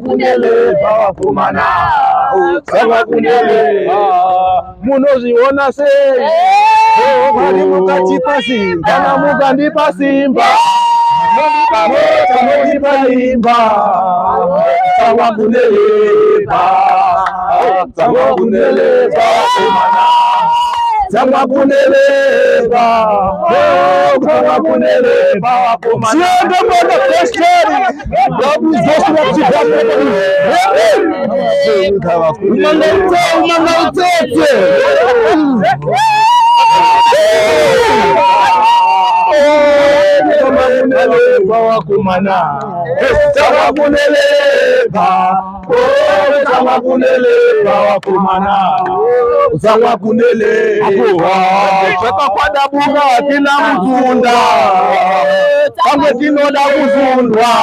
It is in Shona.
kunele bawakumana Sangwa kunele munoziona sei bali mukati pasimba na mugandi pasimba Moni palimba Sangwa kunele bawakumana Sangwa kunele bawakumana Siendo mono kesteri Babu zosu wa chibapeli Umanga utete Sangwa kunele bawakumana Sangwa kunele Sangwa kunele bawakumana Sangwa kunele Chaka kwa dabuga kila mtunda Kame kino da kuzundwa